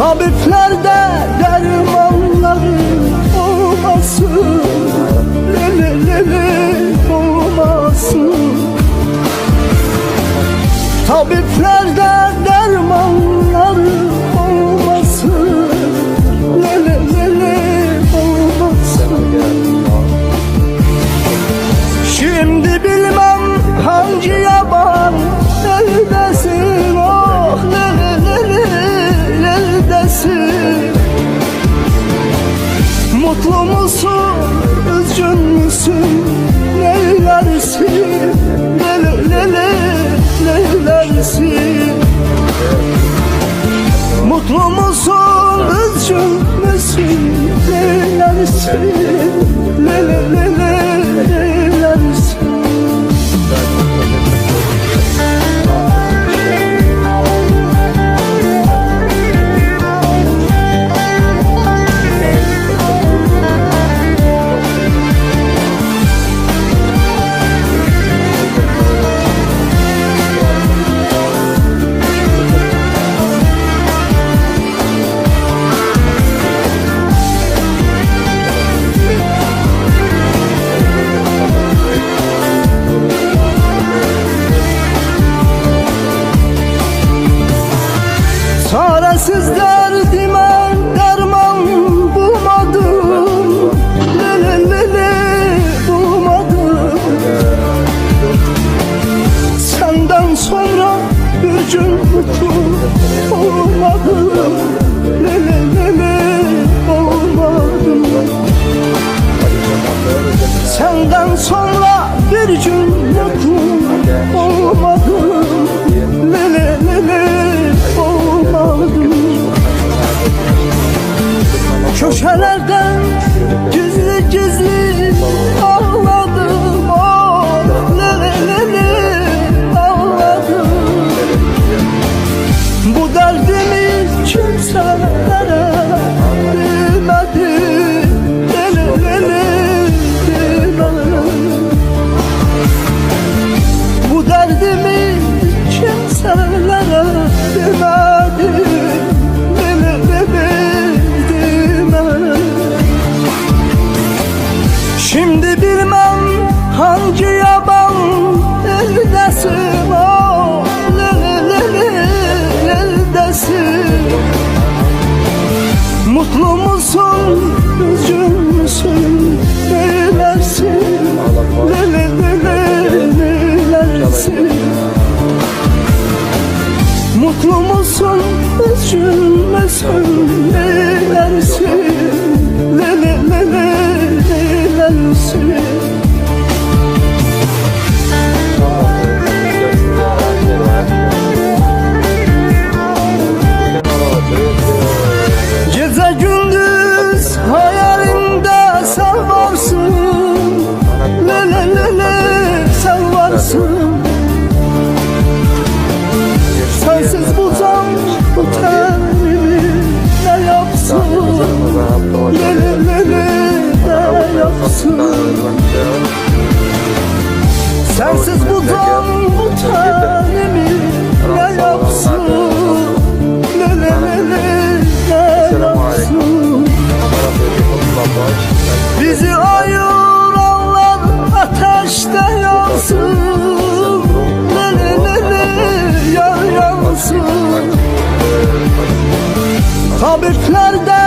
Tabiplerde dermanları olmasın, lelelele olmasın. Tabiplerde dermanları olmasın, lelelele olmasın. Şimdi bilmem hangi yaban eldesin, oh lelelele eldesin. Mutlu musun, üzgün müsün, neylersin, lelelele neylersin. Mutlu musun, üzgün müsün, neylersin, lelelele neylersin. Çaresiz derdime derman bulmadım, lelelele bulmadım. Senden sonra bir gün mutlu olmadım, lelelele olmadım. Senden sonra bir gün mutlu olmadım, lelelele olmadım. Köşelerden gizli gizli ağladım, oh lelelele ağladım. Bu derdimi kimselere demedim, lelelele demedim. Bu derdimi kimselere demedim, lelelele demedim. Şimdi bilmem hangi yaban eldesin, oh lelelele eldesin. Mutlu musun, üzgün müsün, neylersin, lelelele neylersin. Mutlu musun, üzgün müsün, neylersin, lelelele neylersin. Gece gündüz hayalimde sen varsın, lelelele sen varsın. Sensiz bu can bu tenimi ne yapsın, lelelele ne yapsın. Sensiz bu can bu tenimi ne yapsın, lelelele ne yapsın. Bizi ayıranlar ateşte yansın, lelelele yar yansın. Tabiplerde